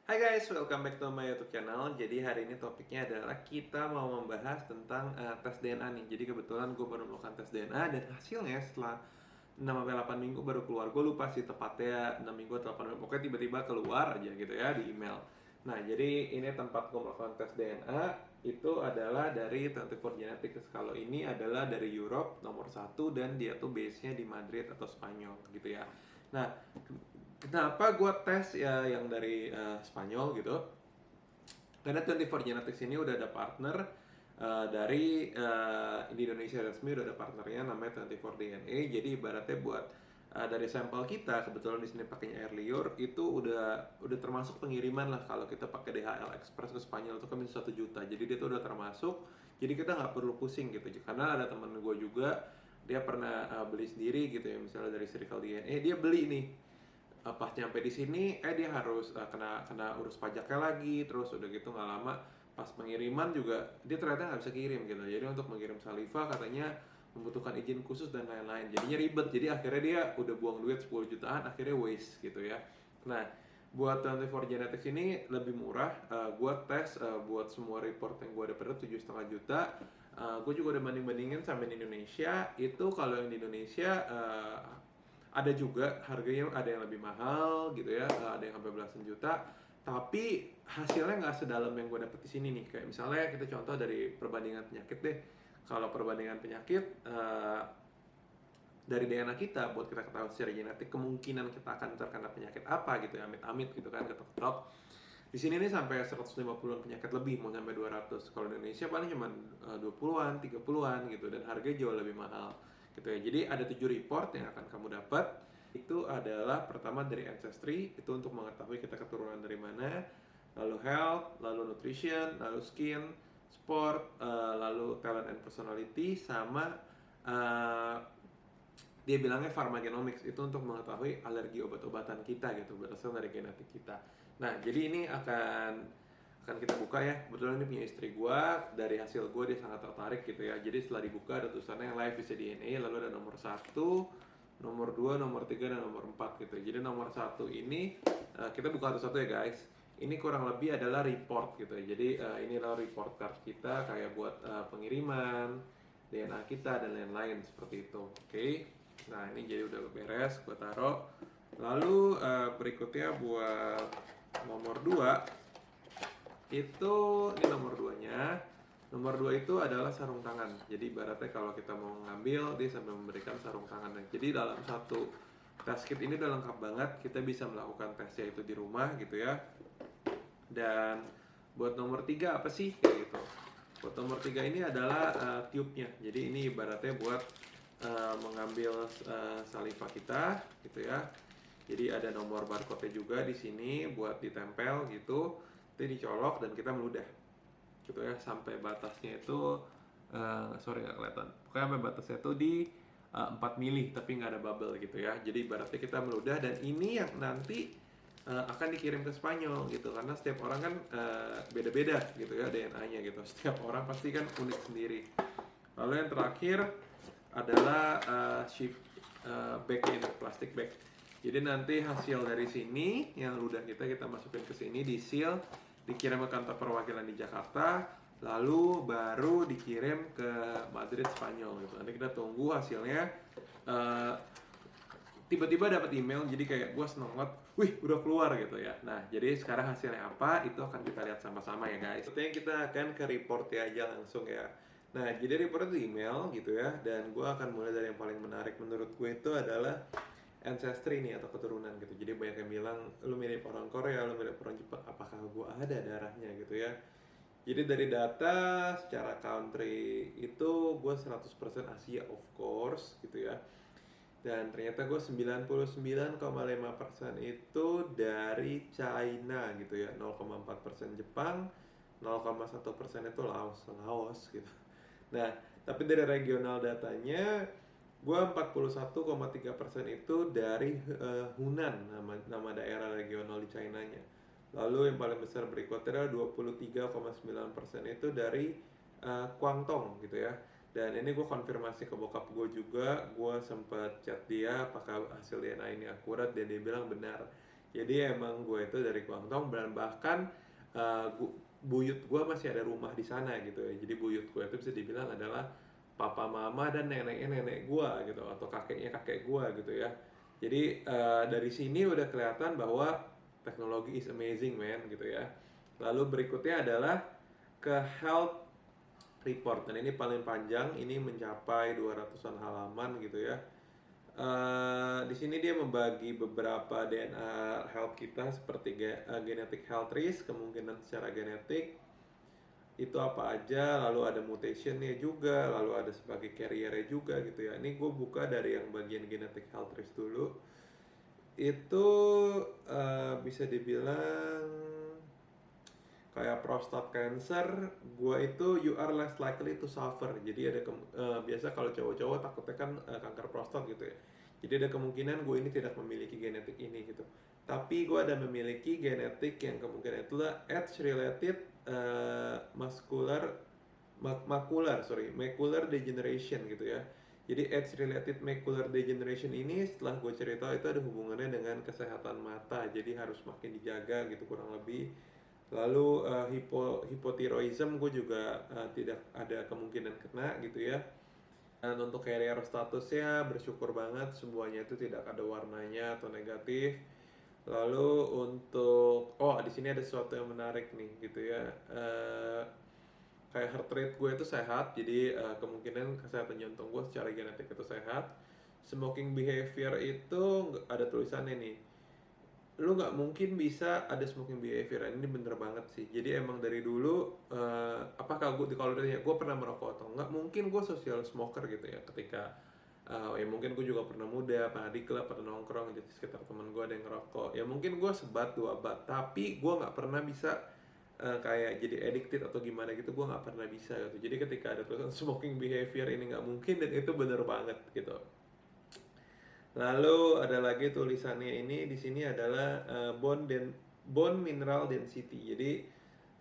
Hai guys, welcome back to my YouTube channel. Jadi hari ini topiknya adalah kita mau membahas tentang tes DNA nih. Jadi kebetulan gue baru melakukan tes DNA dan hasilnya setelah 6-8 minggu baru keluar. Gue lupa sih tepatnya 6 minggu atau 8 minggu. Pokoknya tiba-tiba keluar aja gitu ya di email. Nah, jadi ini tempat gue melakukan tes DNA itu adalah dari 24 Genetics. Kalau ini adalah dari Europe nomor satu dan dia tuh base-nya di Madrid atau Spanyol gitu ya. Nah, kenapa gue tes ya yang dari Spanyol gitu? Karena 24 Genetics ini udah ada partner dari di Indonesia resmi udah ada partnernya namanya 24 DNA. Jadi ibaratnya buat dari sampel kita kebetulan di sini pakainya air liur itu udah termasuk pengiriman lah. Kalau kita pakai DHL Express ke Spanyol itu kan bisa 1 juta. Jadi dia tuh udah termasuk. Jadi kita nggak perlu pusing gitu. Karena ada temen gue juga dia pernah beli sendiri gitu ya, misalnya dari Circle DNA dia beli nih. Pas nyampe di sini dia harus kena urus pajaknya lagi, terus udah gitu nggak lama pas pengiriman juga dia ternyata nggak bisa kirim gitu. Jadi untuk mengirim saliva katanya membutuhkan izin khusus dan lain-lain, jadinya ribet. Jadi akhirnya dia udah buang duit 10 jutaan, akhirnya waste gitu ya. Nah, buat 24 Genetics ini lebih murah. Gue tes buat semua report yang gue dapat 7,5 juta. Gue juga udah banding-bandingin sama di Indonesia. Itu kalau yang di Indonesia ada juga harganya, ada yang lebih mahal gitu ya, ada yang sampai belasan juta, tapi hasilnya nggak sedalam yang gue dapet di sini nih. Kayak misalnya kita contoh dari perbandingan penyakit deh. Kalau perbandingan penyakit dari DNA kita buat kita ketahui secara genetik kemungkinan kita akan terkena penyakit apa gitu ya, amit-amit gitu kan, ketok-ketok. Di sini nih sampai 150-an penyakit lebih, mau sampai 200. Kalau di Indonesia paling cuma 20-an, 30-an gitu, dan harganya jauh lebih mahal gitu ya. Jadi ada 7 report yang akan kamu dapat. Itu adalah pertama dari ancestry, itu untuk mengetahui kita keturunan dari mana, lalu health, lalu nutrition, lalu skin, sport, lalu talent and personality, sama uh, dia bilangnya pharmacogenomics, itu untuk mengetahui alergi obat-obatan kita gitu berdasarkan dari genetik kita. Nah, jadi ini akan kita buka ya. Kebetulan ini punya istri gue, dari hasil gue dia sangat tertarik gitu ya. Jadi setelah dibuka ada tulisannya yang live bisa DNA, lalu ada nomor 1, nomor 2, nomor 3, dan nomor 4 gitu. Jadi nomor 1 ini kita buka satu-satu ya guys. Ini kurang lebih adalah report gitu ya. Jadi ini adalah report card kita kayak buat pengiriman, DNA kita dan lain-lain seperti itu. Oke. Nah, ini jadi udah beres, gue taruh. Lalu berikutnya buat nomor 2 itu, ini nomor 2-nya. Nomor 2 itu adalah sarung tangan. Jadi ibaratnya kalau kita mau ngambil, dia sampai memberikan sarung tangan. Jadi dalam satu test kit ini udah lengkap banget. Kita bisa melakukan tesnya itu di rumah gitu ya. Dan buat nomor 3 apa sih? Kayak gitu. Buat nomor 3 ini adalah tube-nya. Jadi ini ibaratnya buat mengambil saliva kita gitu ya. Jadi ada nomor barcode-nya juga di sini buat ditempel gitu. Itu dicolok dan kita meludah gitu ya, sampai batasnya itu sorry nggak kelihatan. Pokoknya sampai batasnya itu di 4 mili tapi nggak ada bubble gitu ya. Jadi ibaratnya kita meludah, dan ini yang nanti akan dikirim ke Spanyol gitu, karena setiap orang kan beda-beda gitu ya DNA-nya gitu. Setiap orang pasti kan unik sendiri. Lalu yang terakhir adalah ship bag ini, plastik bag. Jadi nanti hasil dari sini yang ludah kita masukin ke sini, di seal, dikirim ke kantor perwakilan di Jakarta, lalu baru dikirim ke Madrid, Spanyol gitu. Nanti kita tunggu hasilnya. Tiba-tiba dapat email, jadi kayak gue seneng banget, wih udah keluar gitu ya. Nah, jadi sekarang hasilnya apa, itu akan kita lihat sama-sama ya guys. Sepertinya kita akan ke report ya aja langsung ya. Nah, jadi report itu email gitu ya, dan gue akan mulai dari yang paling menarik menurut gue itu adalah ancestry nih atau keturunan gitu. Jadi banyak yang bilang lu mirip orang Korea, lu mirip orang Jepang, apakah gue ada darahnya gitu ya. Jadi dari data secara country itu gue 100% Asia of course gitu ya. Dan ternyata gue 99,5% itu dari China gitu ya, 0,4% Jepang, 0,1% itu Laos gitu. Nah, tapi dari regional datanya gue 41,3% itu dari Hunan, nama daerah regional di China-nya. Lalu yang paling besar berikutnya adalah 23,9% itu dari Guangdong gitu ya. Dan ini gue konfirmasi ke bokap gue juga, gue sempet chat dia apakah hasil DNA ini akurat, dan dia bilang benar. Jadi emang gue itu dari Guangdong, dan bahkan buyut gue masih ada rumah di sana gitu ya. Jadi buyut gue itu bisa dibilang adalah papa mama dan neneknya nenek gue gitu, atau kakeknya kakek gue gitu ya. Jadi dari sini udah kelihatan bahwa teknologi is amazing man gitu ya. Lalu berikutnya adalah ke health report, dan ini paling panjang, ini mencapai 200-an halaman gitu ya. Di sini dia membagi beberapa DNA health kita seperti genetic health risk, kemungkinan secara genetik itu apa aja, lalu ada mutationnya juga, lalu ada sebagai carriernya juga gitu ya. Ini gue buka dari yang bagian genetic health risk dulu. Itu bisa dibilang kayak prostate cancer, gue itu you are less likely to suffer. Jadi ada biasa kalau cowok-cowok takutnya kan kanker prostat gitu ya. Jadi ada kemungkinan gue ini tidak memiliki genetik ini gitu. Tapi gue ada memiliki genetik yang kemungkinan itulah age related macular degeneration gitu ya. Jadi age related macular degeneration ini setelah gue cerita itu ada hubungannya dengan kesehatan mata. Jadi harus makin dijaga gitu kurang lebih. Lalu hipotiroidism gue juga tidak ada kemungkinan kena gitu ya. Dan untuk carrier statusnya bersyukur banget semuanya itu tidak ada warnanya atau negatif. Lalu untuk di sini ada sesuatu yang menarik nih gitu ya. Kayak heart rate gue itu sehat, jadi kemungkinan kesehatan jantung gue secara genetik itu sehat. Smoking behavior itu ada tulisannya nih, lu nggak mungkin bisa ada smoking behavior. Ini bener banget sih. Jadi emang dari dulu apakah gue kalau dari gue pernah merokok atau nggak, mungkin gue social smoker gitu ya. Ketika ya mungkin gue juga pernah muda, pernah di klub, pernah nongkrong jadi sekitar temen gue ada yang ngerokok, ya mungkin gue sebat dua bat, tapi gue nggak pernah bisa kayak jadi addicted atau gimana gitu. Gue nggak pernah bisa gitu. Jadi ketika ada tulisan smoking behavior ini nggak mungkin, dan itu bener banget gitu. Lalu ada lagi tulisannya ini di sini adalah bone mineral density. Jadi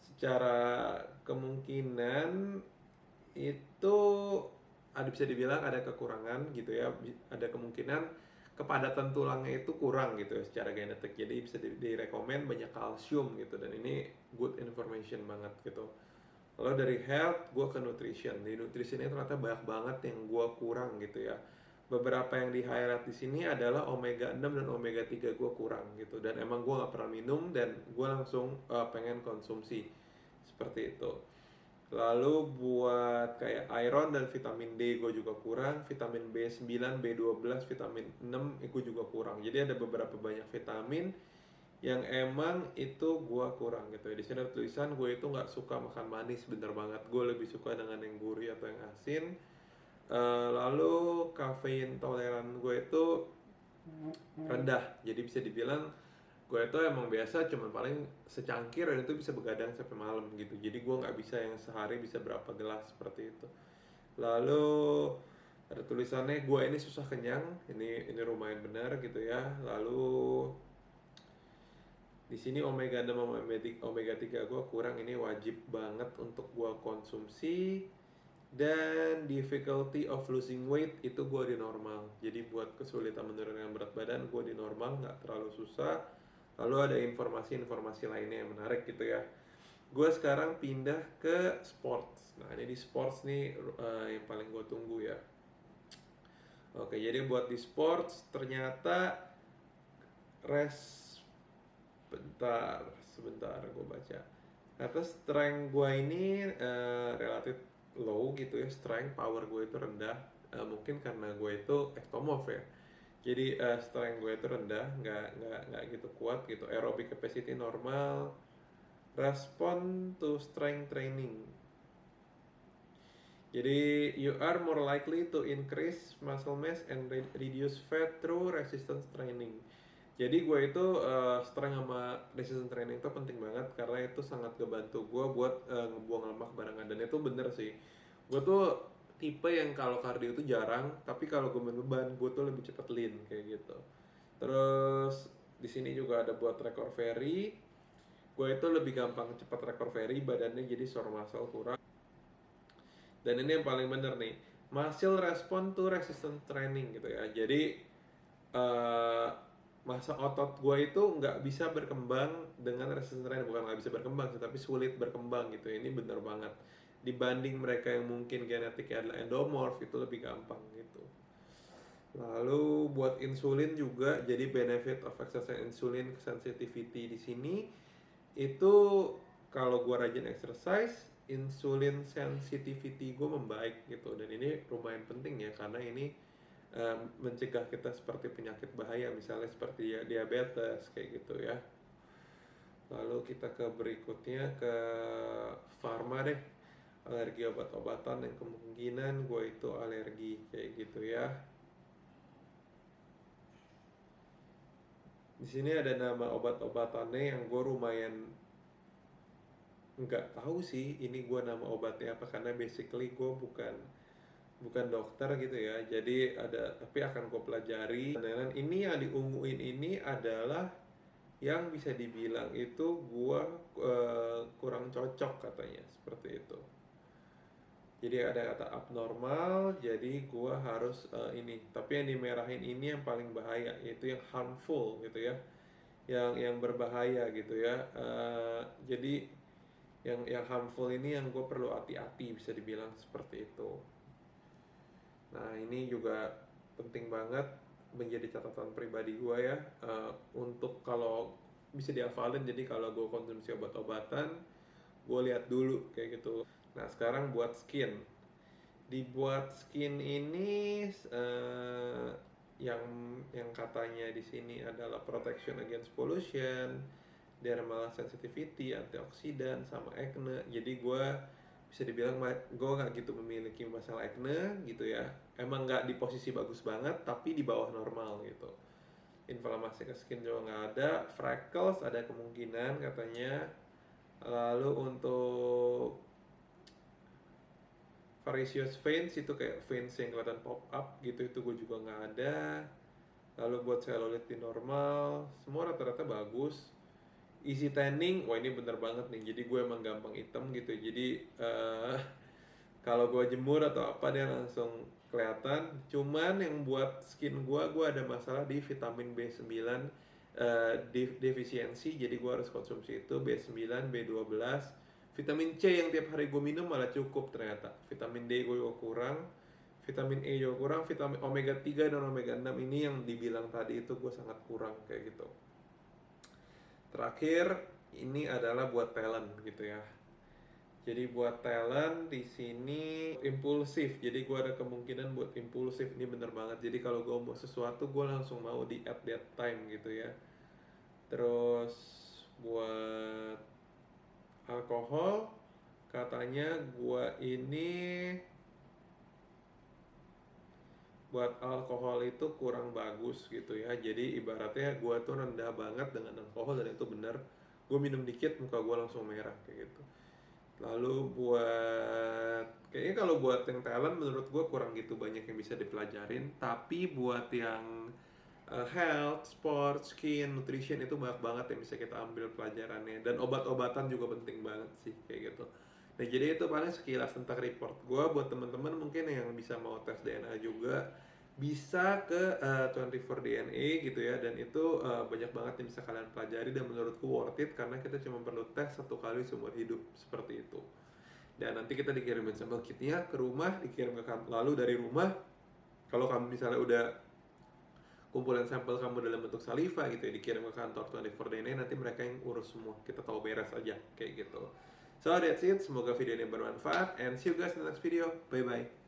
secara kemungkinan itu ada bisa dibilang ada kekurangan gitu ya. Ada kemungkinan kepadatan tulangnya itu kurang gitu ya secara genetik. Jadi bisa direkomend banyak kalsium gitu, dan ini good information banget gitu. Lalu dari health gue ke nutrition. Di nutrition ini ternyata banyak banget yang gue kurang gitu ya. Beberapa yang di highlight di sini adalah omega 6 dan omega 3 gue kurang gitu, dan emang gue nggak pernah minum, dan gue langsung pengen konsumsi seperti itu. Lalu buat kayak iron dan vitamin D gue juga kurang, vitamin B9, B12, vitamin 6 gue juga kurang. Jadi ada beberapa banyak vitamin yang emang itu gue kurang gitu ya. Di sini ada tulisan gue itu nggak suka makan manis, bener banget. Gue lebih suka dengan yang gurih atau yang asin. Lalu kafein toleran gue itu rendah, jadi bisa dibilang gue itu emang biasa cuman paling secangkir, dan itu bisa begadang sampai malam gitu. Jadi gue nggak bisa yang sehari bisa berapa gelas seperti itu. Lalu ada tulisannya gue ini susah kenyang, ini lumayan benar gitu ya. Lalu di sini omega 6 sama omega 3 gue kurang, ini wajib banget untuk gue konsumsi. Dan difficulty of losing weight itu gue di normal. Jadi buat kesulitan menurunkan berat badan gue di normal, nggak terlalu susah. Lalu ada informasi-informasi lainnya yang menarik gitu ya. Gue sekarang pindah ke sports. Nah ini di sports nih yang paling gue tunggu ya. Oke, jadi buat di sports ternyata sebentar gue baca. Ternyata strength gue ini relatif low gitu ya. Strength power gue itu rendah, mungkin karena gue itu ectomorph ya. Jadi strength gue itu rendah, nggak gitu kuat gitu. Aerobic capacity normal. Respond to strength training. Jadi you are more likely to increase muscle mass and reduce fat through resistance training. Jadi gue itu strength sama resistance training itu penting banget, karena itu sangat ngebantu gue buat ngebuang lemak barengan. Dan itu bener sih, gue tuh tipe yang kalau cardio itu jarang, tapi kalau gue main beban gue tuh lebih cepet lean kayak gitu. Terus di sini juga ada buat recovery. Gue itu lebih gampang cepat recovery, badannya jadi sore muscle kurang. Dan ini yang paling bener nih, muscle respond to resistance training gitu ya. Jadi masa otot gue itu nggak bisa berkembang dengan resistance training. Bukan nggak bisa berkembang sih, tapi sulit berkembang gitu. Ini bener banget. Dibanding mereka yang mungkin genetiknya adalah endomorph, itu lebih gampang gitu. Lalu buat insulin juga, jadi benefit of exercise insulin sensitivity di sini itu kalau gue rajin exercise, insulin sensitivity gue membaik gitu. Dan ini lumayan penting ya, karena ini mencegah kita seperti penyakit bahaya, misalnya seperti ya diabetes kayak gitu ya. Lalu kita ke berikutnya, ke pharma deh. Alergi obat-obatan, yang kemungkinan gue itu alergi kayak gitu ya. Di sini ada nama obat-obatannya yang gue lumayan nggak tahu sih ini gue nama obatnya apa, karena basically gue bukan bukan dokter gitu ya. Jadi ada, tapi akan gue pelajari. Dan ini yang diunguin ini adalah yang bisa dibilang itu gue kurang cocok katanya, seperti itu. Jadi ada kata abnormal, jadi gua harus ini. Tapi yang dimerahin ini yang paling bahaya, yaitu yang harmful gitu ya, yang berbahaya gitu ya. Jadi yang harmful ini yang gue perlu hati-hati, bisa dibilang seperti itu. Nah ini juga penting banget menjadi catatan pribadi gue ya, untuk kalau bisa dihafalin. Jadi kalau gue konsumsi obat-obatan, gue lihat dulu kayak gitu. Nah sekarang buat skin. Dibuat skin ini yang katanya di sini adalah protection against pollution, dermal sensitivity, antioksidan, sama acne. Jadi gue bisa dibilang gue nggak gitu memiliki masalah acne gitu ya. Emang nggak di posisi bagus banget, tapi di bawah normal gitu. Inflamasi ke skin juga nggak ada. Freckles ada kemungkinan katanya. Lalu untuk varicose veins, itu kayak veins yang kelihatan pop up gitu, itu gue juga nggak ada. Lalu buat cellulite di normal, semua rata-rata bagus. Easy tanning, wah ini bener banget nih. Jadi gue emang gampang hitam gitu. Jadi kalau gue jemur atau apa dia langsung kelihatan. Cuman yang buat skin gue ada masalah di vitamin B9 defisiensi. Jadi gue harus konsumsi itu B9, B12. Vitamin C yang tiap hari gue minum malah cukup ternyata. Vitamin D gue juga kurang, vitamin E juga kurang, vitamin omega 3 dan omega 6 ini yang dibilang tadi itu gue sangat kurang kayak gitu. Terakhir, ini adalah buat talent gitu ya. Jadi buat talent di sini impulsif. Jadi gue ada kemungkinan buat impulsif, ini bener banget. Jadi kalau gue mau sesuatu gue langsung mau di at that time gitu ya. Terus buat alkohol, katanya gua ini buat alkohol itu kurang bagus gitu ya. Jadi ibaratnya gua tuh rendah banget dengan alkohol, dan itu bener. Gue minum dikit muka gua langsung merah kayak gitu. Lalu buat kayaknya kalau buat yang talent menurut gua kurang gitu banyak yang bisa dipelajarin. Tapi buat yang health, sport, skin, nutrition itu banyak banget yang bisa kita ambil pelajarannya. Dan obat-obatan juga penting banget sih kayak gitu. Nah jadi itu paling sekilas tentang report gue. Buat teman-teman mungkin yang bisa mau tes DNA juga, bisa ke 24DNA gitu ya. Dan itu banyak banget yang bisa kalian pelajari, dan menurutku worth it, karena kita cuma perlu tes 1 kali seumur hidup, seperti itu. Dan nanti kita dikirimin sampel kitnya ke rumah, dikirim ke kamu. Lalu dari rumah, kalau kamu misalnya udah kumpulan sampel kamu dalam bentuk saliva gitu ya, dikirim ke kantor 24DNA, nanti mereka yang urus semua, kita tahu beres aja kayak gitu. So that's it, semoga video ini bermanfaat, and see you guys in the next video. Bye bye.